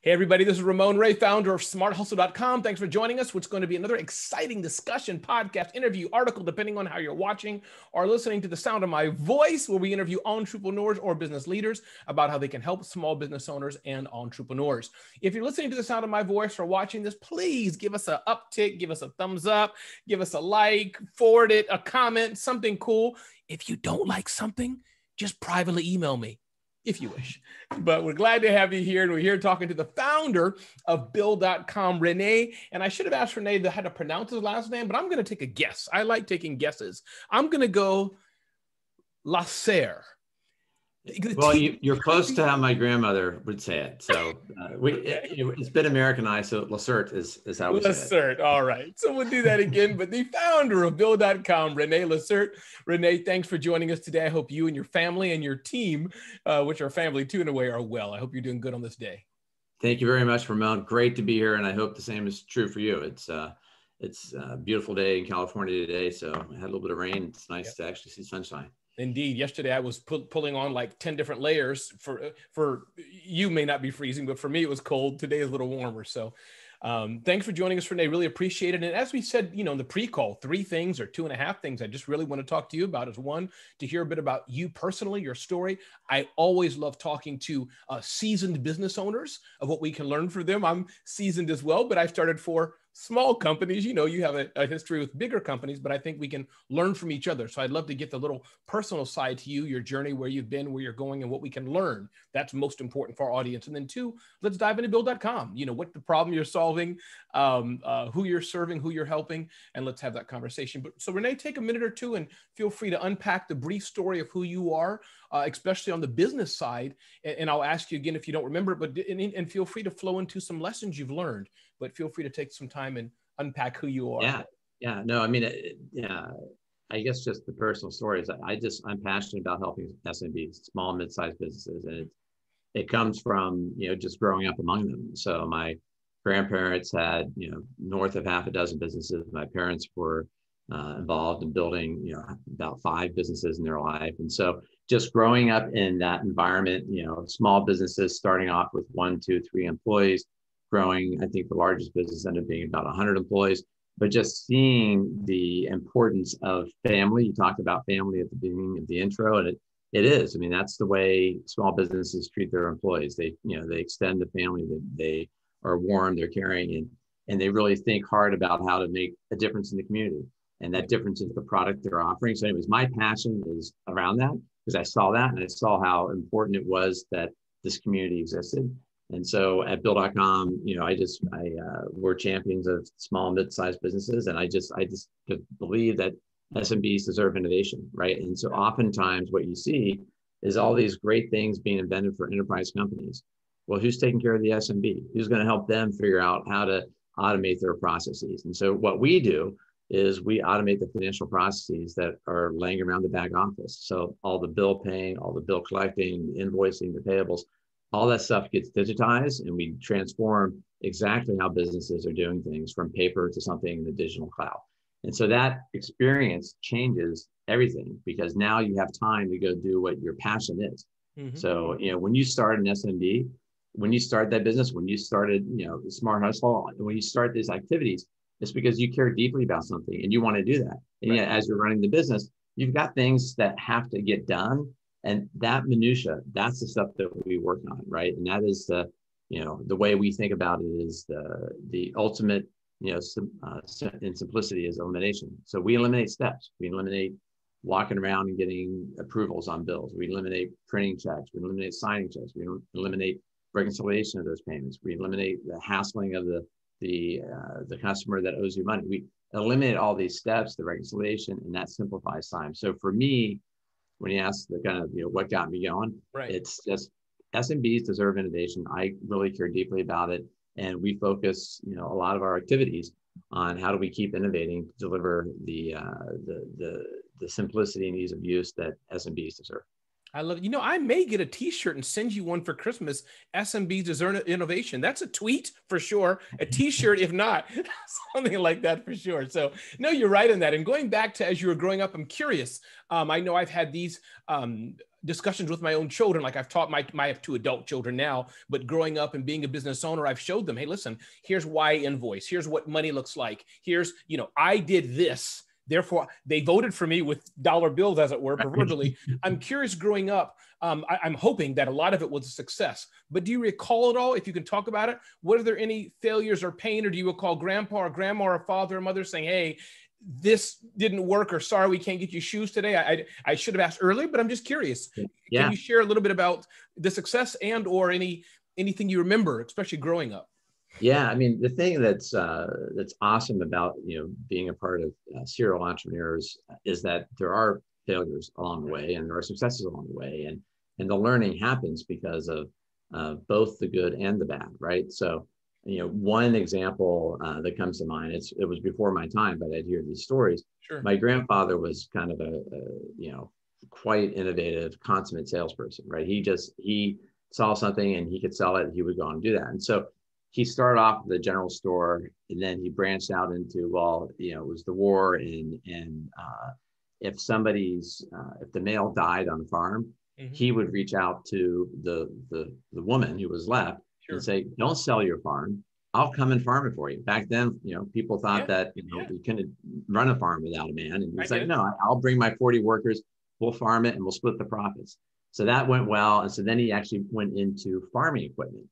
Hey, everybody, this is Ramon Ray, founder of smarthustle.com. Thanks for joining us. What's going to be another exciting discussion, podcast, interview, article, depending on how you're watching or listening to the sound of my voice, where we interview entrepreneurs or business leaders about how they can help small business owners and entrepreneurs. If you're listening to the sound of my voice or watching this, please give us an uptick, give us a thumbs up, give us a like, forward it, a comment, something cool. If you don't like something, just privately email me, if you wish. But we're glad to have you here. And we're here talking to the founder of Bill.com, Renee. And I should have asked Renee how to pronounce his last name, but I'm going to take a guess. I like taking guesses. I'm going to go Lasser. Well, you're close to how my grandmother would say it. So it's been Americanized, so Lacert is how we say it. Lacert, all right. So we'll do that again. But the founder of Bill.com, Renee Lacert. Renee, thanks for joining us today. I hope you and your family and your team, which are family too in a way, are well. I hope you're doing good on this day. Thank you very much, Ramon. Great to be here, and I hope the same is true for you. It's a beautiful day in California today, so I had a little bit of rain. It's nice to actually see sunshine. Indeed. Yesterday, I was pulling on like 10 different layers. For you may not be freezing, but for me, it was cold. Today is a little warmer. So thanks for joining us, Renee. Really appreciate it. And as we said, in the pre-call, 3 things or 2.5 things I just really want to talk to you about is, one, to hear a bit about you personally, your story. I always love talking to seasoned business owners of what we can learn from them. I'm seasoned as well, but I started for small companies. You have a history with bigger companies, but I think we can learn from each other. So I'd love to get the little personal side to you, your journey, where you've been, where you're going, and what we can learn. That's most important for our audience. And then 2, let's dive into Bill.com. What the problem you're solving, who you're serving, who you're helping, and let's have that conversation. But so Renee, take a minute or 2 and feel free to unpack the brief story of who you are, especially on the business side. And I'll ask you again if you don't remember, but and feel free to flow into some lessons you've learned. But feel free to take some time and unpack who you are. Yeah. No, I mean, I guess just the personal stories. I'm passionate about helping SMBs, small and mid-sized businesses, and it comes from just growing up among them. So my grandparents had north of half a dozen businesses. My parents were involved in building about 5 businesses in their life, and so just growing up in that environment, small businesses starting off with 1, 2, 3 employees. Growing, I think the largest business ended up being about 100 employees, but just seeing the importance of family. You talked about family at the beginning of the intro, and it is. I mean, that's the way small businesses treat their employees. They extend the family. They are warm, they're caring, and they really think hard about how to make a difference in the community. And that difference is the product they're offering. So anyways, my passion is around that because I saw that, and I saw how important it was that this community existed. And so at Bill.com, we're champions of small and mid-sized businesses. And I just believe that SMBs deserve innovation, right? And so oftentimes what you see is all these great things being invented for enterprise companies. Well, who's taking care of the SMB? Who's going to help them figure out how to automate their processes? And so what we do is we automate the financial processes that are laying around the back office. So all the bill paying, all the bill collecting, the invoicing, the payables, all that stuff gets digitized, and we transform exactly how businesses are doing things from paper to something in the digital cloud. And so that experience changes everything because now you have time to go do what your passion is. Mm-hmm. So, when you start an SMB, when you start that business, when you started, Smart Hustle, when you start these activities, it's because you care deeply about something and you want to do that. And right. As you're running the business, you've got things that have to get done. And that minutia, that's the stuff that we work on, right? And that is the way we think about it is the ultimate, in simplicity is elimination. So we eliminate steps. We eliminate walking around and getting approvals on bills. We eliminate printing checks. We eliminate signing checks. We eliminate reconciliation of those payments. We eliminate the hassling of the customer that owes you money. We eliminate all these steps, the reconciliation, and that simplifies time. So for me, when you ask the kind of, what got me going, right. It's just SMBs deserve innovation. I really care deeply about it. And we focus, a lot of our activities on how do we keep innovating to deliver the simplicity and ease of use that SMBs deserve. I love it. I may get a t-shirt and send you one for Christmas. SMB's Dessert Innovation. That's a tweet for sure. A t-shirt, if not, something like that for sure. So no, you're right in that. And going back to as you were growing up, I'm curious. I know I've had these discussions with my own children. Like I've taught I have 2 adult children now, but growing up and being a business owner, I've showed them, hey, listen, here's why invoice. Here's what money looks like. Here's, I did this. Therefore, they voted for me with dollar bills, as it were, proverbially. I'm curious, growing up, I'm hoping that a lot of it was a success. But do you recall it all? If you can talk about it, were there any failures or pain, or do you recall grandpa or grandma or father or mother saying, hey, this didn't work, or sorry, we can't get you shoes today? I should have asked earlier, but I'm just curious. Yeah. Can you share a little bit about the success and or anything you remember, especially growing up? Yeah, I mean, the thing that's awesome about being a part of serial entrepreneurs is that there are failures along the way and there are successes along the way, and the learning happens because of both the good and the bad, right? So, one example that comes to mind, it was before my time, but I'd hear these stories. Sure. My grandfather was kind of a quite innovative, consummate salesperson, right? He saw something and he could sell it, and he would go on and do that, and so he started off at the general store, and then he branched out into, it was the war, and if the male died on the farm, he would reach out to the woman who was left and say, don't sell your farm. I'll come and farm it for you. Back then, people thought that, you couldn't run a farm without a man. And he's like, no, I'll bring my 40 workers, we'll farm it and we'll split the profits. So that went well. And so then he actually went into farming equipment,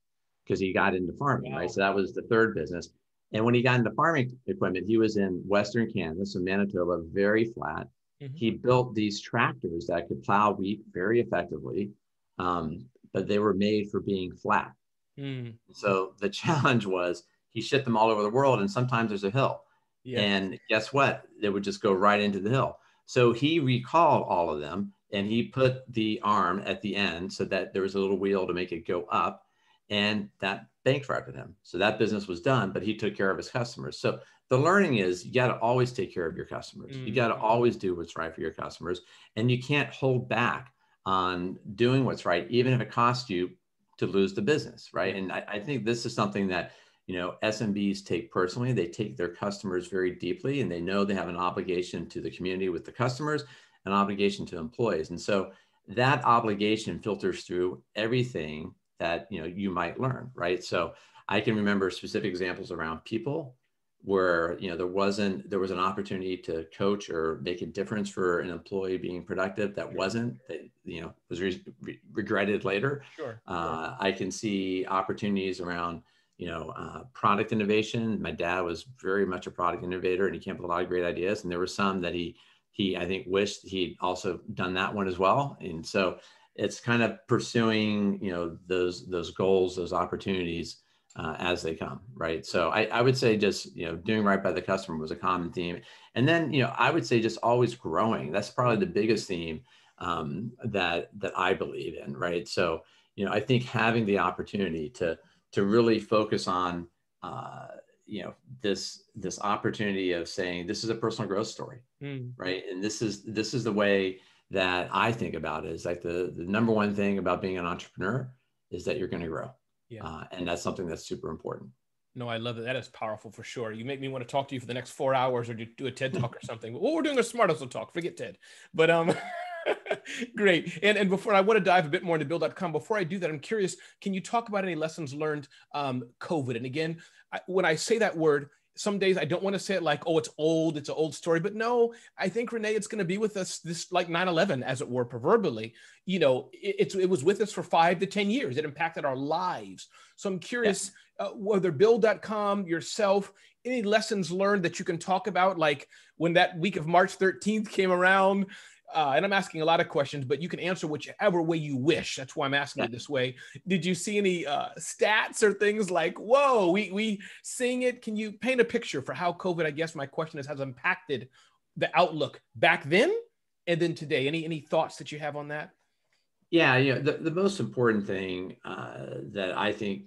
because he got into farming, right? So that was the third business. And when he got into farming equipment, he was in Western Canada, so Manitoba, very flat. He built these tractors that could plow wheat very effectively, but they were made for being flat. So the challenge was he shipped them all over the world, and sometimes there's a hill. And guess what? They would just go right into the hill. So he recalled all of them, and he put the arm at the end so that there was a little wheel to make it go up. And that bankrupted him. So that business was done, but he took care of his customers. So the learning is you got to always take care of your customers. You got to always do what's right for your customers. And you can't hold back on doing what's right, even if it costs you to lose the business, right? And I think this is something that, SMBs take personally. They take their customers very deeply, and they know they have an obligation to the community with the customers, an obligation to employees. And so that obligation filters through everything that you might learn, right? So I can remember specific examples around people where there was an opportunity to coach or make a difference for an employee being productive that wasn't, that was regretted later. I can see opportunities around product innovation. My dad was very much a product innovator, and he came up with a lot of great ideas, and there were some that he I think wished he'd also done that one as well. And so it's kind of pursuing, those goals, those opportunities as they come, right? So I would say just, doing right by the customer was a common theme. And then, I would say just always growing. That's probably the biggest theme that I believe in, right? So, I think having the opportunity to really focus on, this opportunity of saying, this is a personal growth story, right? And this is the way that I think about it, is like the number one thing about being an entrepreneur is that you're going to grow. And that's something that's super important. No, I love it. That is powerful for sure. You make me want to talk to you for the next 4 hours, or do a TED talk or something. Well, we're doing a Smart Hustle talk. Forget TED. But great. And before I want to dive a bit more into Build.com, before I do that, I'm curious, can you talk about any lessons learned COVID? And again, when I say that word, some days I don't want to say it like, oh, it's an old story. But no, I think, Renee, it's going to be with us this like 9/11, as it were, proverbially. It was with us for 5 to 10 years. It impacted our lives. So I'm curious, whether Build.com, yourself, any lessons learned that you can talk about, like when that week of March 13th came around. And I'm asking a lot of questions, but you can answer whichever way you wish. That's why I'm asking it this way. Did you see any stats or things like, whoa, we seeing it? Can you paint a picture for how COVID, I guess my question is, has impacted the outlook back then and then today? Any thoughts that you have on that? Yeah, the most important thing that I think,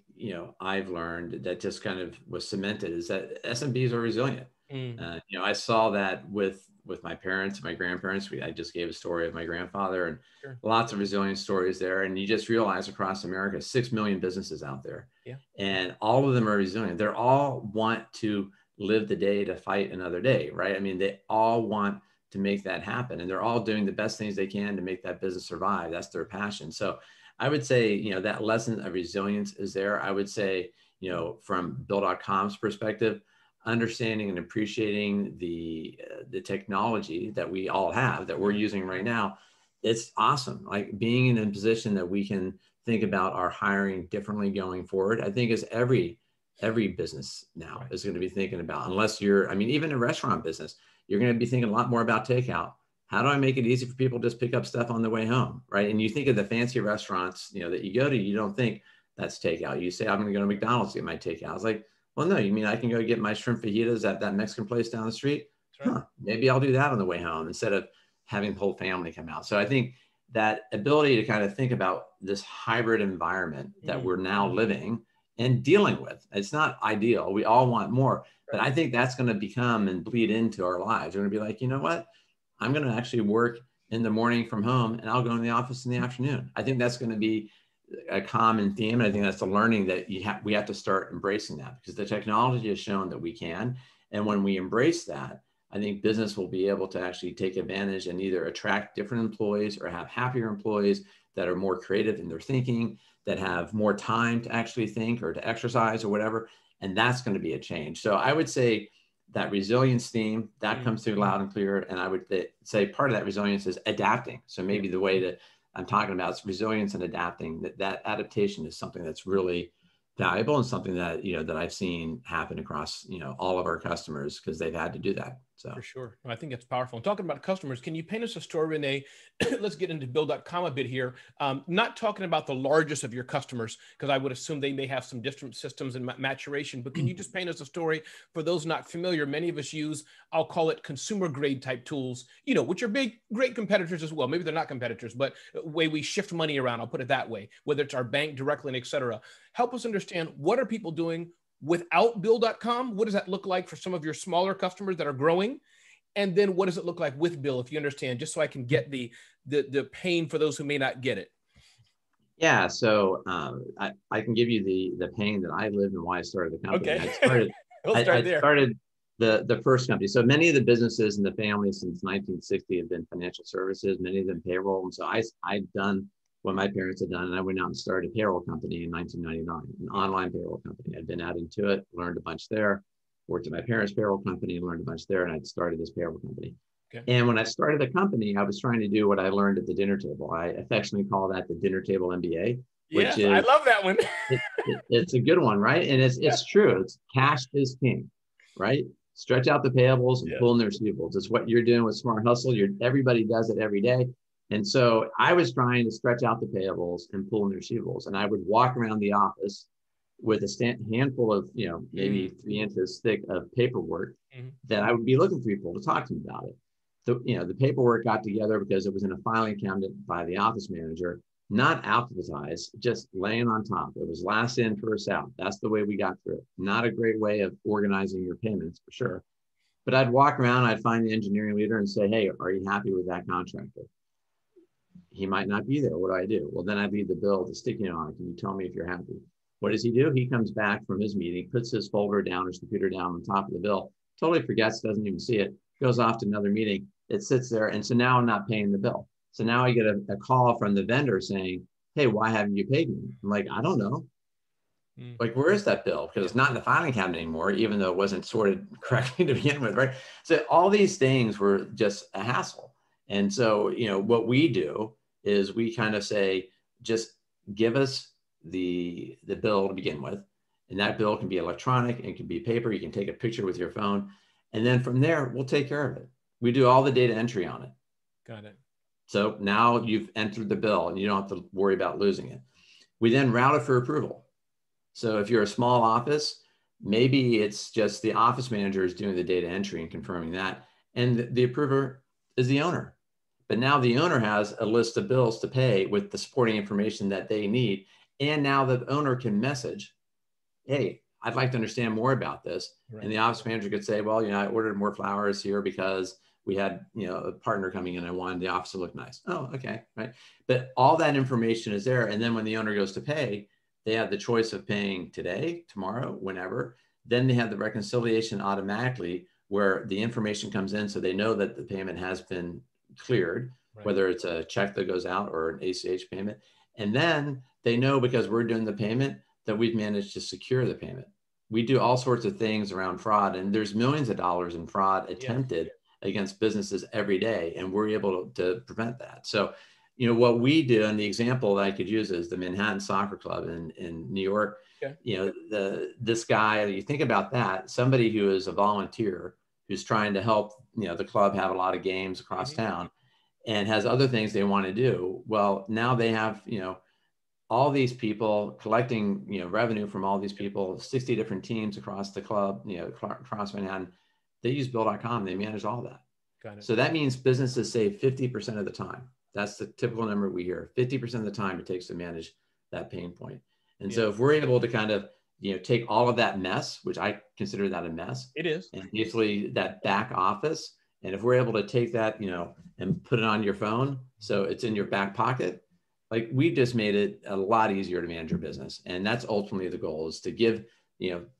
I've learned that just kind of was cemented is that SMBs are resilient. I saw that with with my parents, my grandparents. I just gave a story of my grandfather, and Sure. lots of resilient stories there. And you just realize across America, 6 million businesses out there, Yeah. and all of them are resilient. They're all want to live the day to fight another day, right? I mean, they all want to make that happen, and they're all doing the best things they can to make that business survive. That's their passion. So I would say, that lesson of resilience is there. I would say, from Bill.com's perspective, understanding and appreciating the technology that we all have, that we're using right now, it's awesome. Like being in a position that we can think about our hiring differently going forward, I think is every business now is going to be thinking about, unless you're, even a restaurant business, you're going to be thinking a lot more about takeout. How do I make it easy for people to just pick up stuff on the way home, right? And you think of the fancy restaurants, that you go to, you don't think that's takeout. You say, I'm going to go to McDonald's to get my takeout. It's like, well, no, you mean I can go get my shrimp fajitas at that Mexican place down the street? Right. Maybe I'll do that on the way home instead of having the whole family come out. So I think that ability to kind of think about this hybrid environment that we're now living and dealing with, it's not ideal. We all want more, but I think that's going to become and bleed into our lives. We're going to be like, you know what? I'm going to actually work in the morning from home, and I'll go in the office in the afternoon. I think that's going to be a common theme. And I think that's the learning that we have to start embracing that, because the technology has shown that we can. And when we embrace that, I think business will be able to actually take advantage and either attract different employees or have happier employees that are more creative in their thinking, that have more time to actually think or to exercise or whatever. And that's going to be a change. So I would say that resilience theme, that comes through loud and clear. And I would say part of that resilience is adapting. So maybe the way that I'm talking about is resilience and adapting. That adaptation is something that's really valuable and something that, that I've seen happen across, all of our customers, because they've had to do that. So for sure. I think it's powerful. And talking about customers, can you paint us a story, Renee? Let's get into Bill.com a bit here. Not talking about the largest of your customers, because I would assume they may have some different systems and maturation, but can you just paint us a story for those not familiar? Many of us use, I'll call it consumer grade type tools, which are great competitors as well. Maybe they're not competitors, but way we shift money around, I'll put it that way, whether it's our bank directly and et cetera. Help us understand, what are people doing without Bill.com? What does that look like for some of your smaller customers that are growing? And then what does it look like with Bill, if you understand, just so I can get the pain for those who may not get it? Yeah, so I can give you the pain that I lived and why I started the company. Okay. I started the first company. So many of the businesses in the family since 1960 have been financial services, many of them payroll. And so I'd done what my parents had done, and I went out and started a payroll company in 1999, an online payroll company. I'd been adding to it, learned a bunch there, worked at my parents' payroll company, learned a bunch there, and I'd started this payroll company. Okay. And when I started the company, I was trying to do what I learned at the dinner table. I affectionately call that the dinner table MBA, which is, I love that one. It's a good one, right? And it's true. It's cash is king, right? Stretch out the payables and pull in their receivables. It's what you're doing with Smart Hustle. Everybody does it every day. And so I was trying to stretch out the payables and pull in the receivables. And I would walk around the office with a handful of, maybe 3 inches thick of paperwork that I would be looking for people to talk to me about it. The paperwork got together because it was in a filing cabinet by the office manager, not alphabetized, just laying on top. It was last in, first out. That's the way we got through it. Not a great way of organizing your payments, for sure. But I'd walk around, I'd find the engineering leader and say, hey, are you happy with that contractor? He might not be there. What do I do? Well, then I'd leave the bill to sticky on it. Can you tell me if you're happy? What does he do? He comes back from his meeting, puts his folder down, his computer down on top of the bill, totally forgets, doesn't even see it, goes off to another meeting. It sits there. And so now I'm not paying the bill. So now I get a call from the vendor saying, hey, why haven't you paid me? I'm like, I don't know. Like, where is that bill? Because it's not in the filing cabinet anymore, even though it wasn't sorted correctly to begin with, right? So all these things were just a hassle. And so, what we do is we kind of say, just give us the bill to begin with. And that bill can be electronic, it can be paper, you can take a picture with your phone. And then from there, we'll take care of it. We do all the data entry on it. Got it. So now you've entered the bill and you don't have to worry about losing it. We then route it for approval. So if you're a small office, maybe it's just the office manager is doing the data entry and confirming that. And the approver is the owner. But now the owner has a list of bills to pay with the supporting information that they need. And now the owner can message, hey, I'd like to understand more about this. Right. And the office manager could say, well, I ordered more flowers here because we had, a partner coming in, I wanted the office to look nice. Oh, okay, right. But all that information is there. And then when the owner goes to pay, they have the choice of paying today, tomorrow, whenever. Then they have the reconciliation automatically where the information comes in so they know that the payment has been cleared, Right. whether it's a check that goes out or an ACH payment. And then they know, because we're doing the payment, that we've managed to secure the payment. We do all sorts of things around fraud, and there's millions of dollars in fraud attempted against businesses every day, and we're able to prevent that. So, what we do, and the example that I could use is the Manhattan Soccer Club in New York. This guy, you think about that, somebody who is a volunteer who's trying to help, the club have a lot of games across town and has other things they want to do. Well, now they have, all these people collecting, revenue from all these people, 60 different teams across the club, across Manhattan. They use Bill.com. They manage all that. Got it. So that means businesses save 50% of the time. That's the typical number we hear. 50% of the time it takes to manage that pain point. And so if we're able to kind of, take all of that mess, which I consider that a mess. It is. And basically that back office. And if we're able to take that, and put it on your phone, so it's in your back pocket, like we just made it a lot easier to manage your business. And that's ultimately the goal, is to give,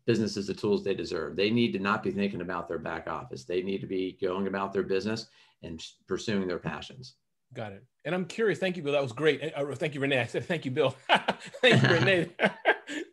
businesses the tools they deserve. They need to not be thinking about their back office. They need to be going about their business and pursuing their passions. Got it. And I'm curious. Thank you, Bill. That was great. Thank you, Renee. I said, thank you, Bill. Thank you, Renee.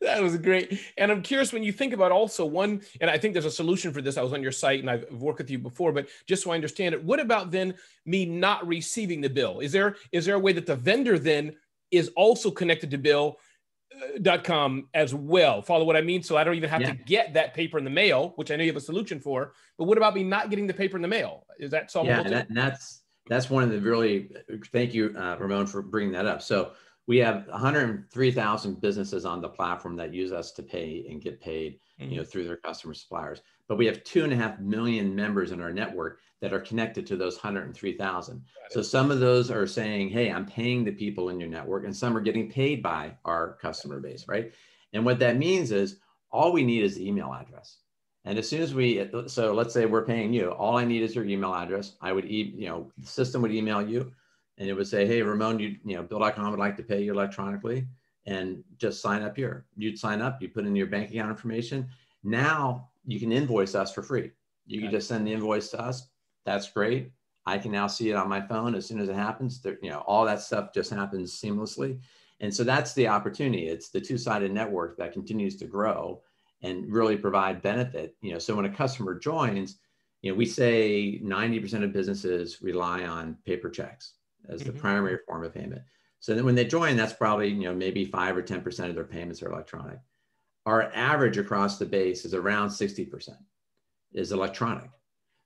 That was great. And I'm curious, when you think about also one, and I think there's a solution for this. I was on your site and I've worked with you before, but just so I understand it, what about then me not receiving the bill? Is there a way that the vendor then is also connected to Bill.com as well? Follow what I mean? So I don't even have to get that paper in the mail, which I know you have a solution for, but what about me not getting the paper in the mail? Is that solvable? Yeah, and that's one of the really, thank you, Ramon, for bringing that up. So we have 103,000 businesses on the platform that use us to pay and get paid, through their customer suppliers. But we have 2.5 million members in our network that are connected to those 103,000. So some of those are saying, hey, I'm paying the people in your network, and some are getting paid by our customer base, right? And what that means is all we need is the email address. And as soon as so let's say we're paying you, all I need is your email address. I would, the system would email you and it would say, hey, Ramon, Bill.com would like to pay you electronically, and just sign up here. You'd sign up, you put in your bank account information. Now you can invoice us for free. You can just send the invoice to us. That's great. I can now see it on my phone as soon as it happens. All that stuff just happens seamlessly. And so that's the opportunity. It's the two-sided network that continues to grow and really provide benefit. So when a customer joins, we say 90% of businesses rely on paper checks as the primary form of payment. So then when they join, that's probably, maybe 5 or 10% of their payments are electronic. Our average across the base is around 60% is electronic.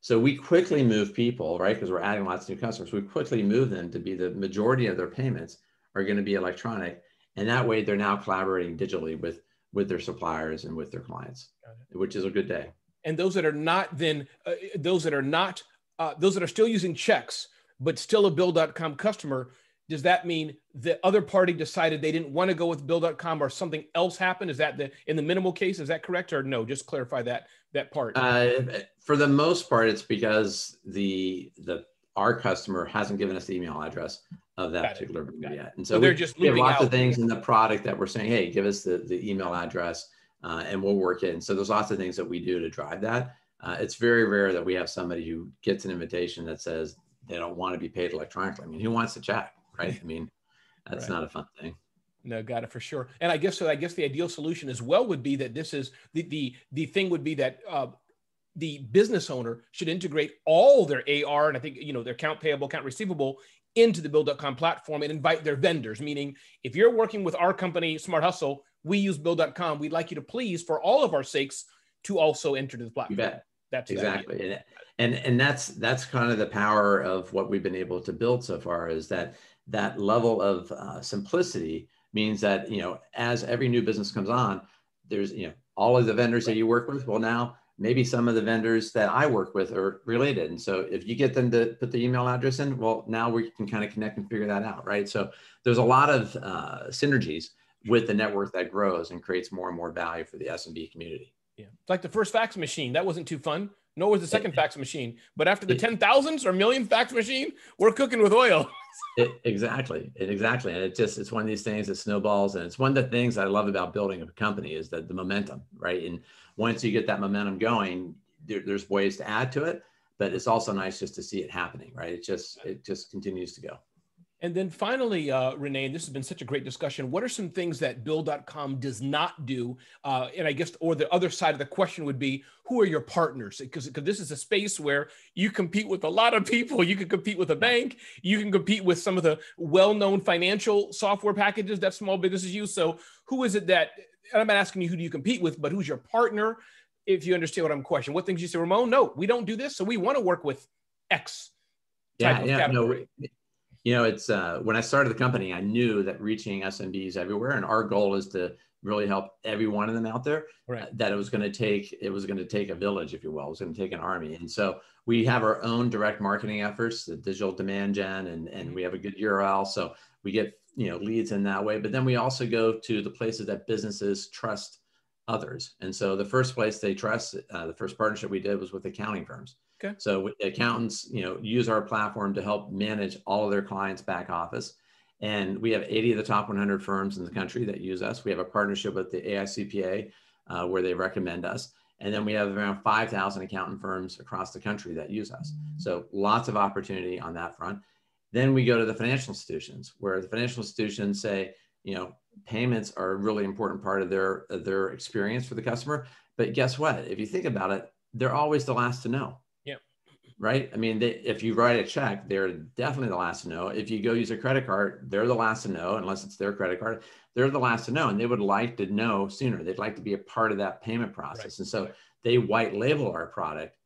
So we quickly move people, right? Because we're adding lots of new customers. We quickly move them to be the majority of their payments are going to be electronic. And that way they're now collaborating digitally with their suppliers and with their clients, which is a good day. And those that are not then, those that are still using checks, but still a Bill.com customer, does that mean the other party decided they didn't want to go with Bill.com or something else happened? Is that in the minimal case, is that correct? Or no, just clarify that part. For the most part, it's because our customer hasn't given us the email address of that particular vendor yet. And so they're just we have lots of things in the product that we're saying, hey, give us the email address and we'll work it. And so there's lots of things that we do to drive that. It's very rare that we have somebody who gets an invitation that says they don't want to be paid electronically. I mean, who wants to check, right? I mean, that's not a fun thing. No, got it, for sure. And I guess the ideal solution as well would be that this is the thing would be that the business owner should integrate all their AR and I think, their account payable, account receivable into the Bill.com platform and invite their vendors. Meaning if you're working with our company, Smart Hustle, we use Bill.com. We'd like you to please, for all of our sakes, to also enter the platform. You bet. That's exactly. And that's kind of the power of what we've been able to build so far, is that level of simplicity means that, as every new business comes on, there's, all of the vendors that you work with, well, now maybe some of the vendors that I work with are related. And so if you get them to put the email address in, well, now we can kind of connect and figure that out, right? So there's a lot of synergies with the network that grows and creates more and more value for the SMB community. Yeah. It's like the first fax machine. That wasn't too fun. nor was the second fax machine. But after the 10,000s or million fax machine, we're cooking with oil. Exactly. And it's one of these things that snowballs. And it's one of the things I love about building a company is that the momentum, right? And once you get that momentum going, there's ways to add to it, but it's also nice just to see it happening, right? It just continues to go. And then finally, Renee, this has been such a great discussion. What are some things that Bill.com does not do? And I guess, or the other side of the question would be, who are your partners? Because this is a space where you compete with a lot of people. You can compete with a bank. You can compete with some of the well-known financial software packages that small businesses use. So who is it that, and I'm not asking you who do you compete with, but who's your partner? If you understand what I'm questioning. What things you say, Ramon? No, we don't do this. So we want to work with X type of category. No. It's when I started the company, I knew that reaching SMBs everywhere, and our goal is to really help every one of them out there. Right. That it was going to take a village, if you will. It was going to take an army, and so we have our own direct marketing efforts, the digital demand gen, and we have a good URL, so we get leads in that way. But then we also go to the places that businesses trust others, and so the first place they trust, the first partnership we did was with accounting firms. Okay. So accountants, use our platform to help manage all of their clients' back office. And we have 80 of the top 100 firms in the country that use us. We have a partnership with the AICPA where they recommend us. And then we have around 5,000 accountant firms across the country that use us. So lots of opportunity on that front. Then we go to the financial institutions, where the financial institutions say, payments are a really important part of their experience for the customer. But guess what? If you think about it, they're always the last to know. Right? I mean, if you write a check, they're definitely the last to know. If you go use a credit card, they're the last to know, unless it's their credit card. They're the last to know, and they would like to know sooner. They'd like to be a part of that payment process. Right. And so they white label our product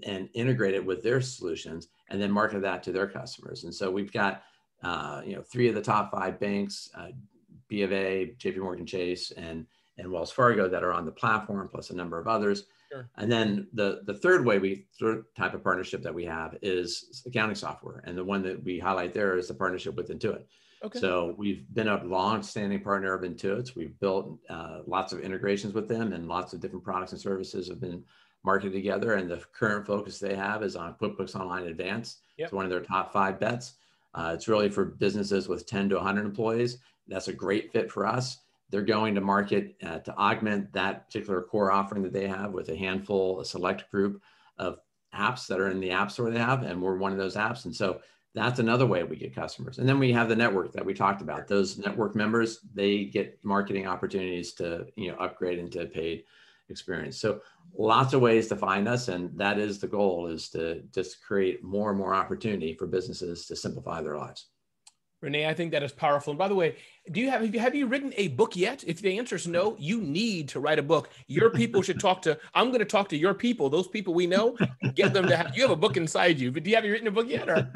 and integrate it with their solutions and then market that to their customers. And so we've got, 3 of the top 5 banks, B of A, JP Morgan Chase, and Wells Fargo that are on the platform, plus a number of others. Sure. And then the third type of partnership that we have is accounting software. And the one that we highlight there is the partnership with Intuit. Okay. So we've been a long-standing partner of Intuit's. We've built lots of integrations with them, and lots of different products and services have been marketed together. And the current focus they have is on QuickBooks Online Advanced. Yep. It's one of their top 5 bets. It's really for businesses with 10 to 100 employees. That's a great fit for us. They're going to market to augment that particular core offering that they have with a select group of apps that are in the app store they have, and we're one of those apps. And so that's another way we get customers. And then we have the network that we talked about. Those network members, they get marketing opportunities to upgrade into paid experience. So lots of ways to find us, and that is the goal, is to just create more and more opportunity for businesses to simplify their lives. Renee, I think that is powerful. And by the way, have you written a book yet? If the answer is no, you need to write a book. Your people should I'm going to talk to your people, those people we know, and get them to you have a book inside you, but have you written a book yet? Or?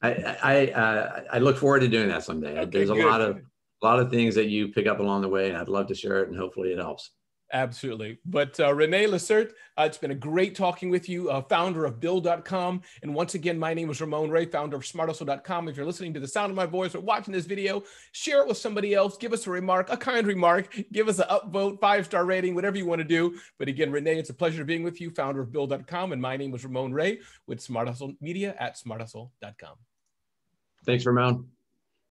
I look forward to doing that someday. Okay, there's a lot of things that you pick up along the way, and I'd love to share it, and hopefully it helps. Absolutely. But Renee Lacerte, it's been a great talking with you, founder of Bill.com. And once again, my name is Ramon Ray, founder of SmartHustle.com. If you're listening to the sound of my voice or watching this video, share it with somebody else. Give us a kind remark. Give us an upvote, 5-star rating, whatever you want to do. But again, Renee, it's a pleasure being with you, founder of Bill.com. And my name is Ramon Ray with Smart Hustle Media at SmartHustle.com. Thanks, Ramon.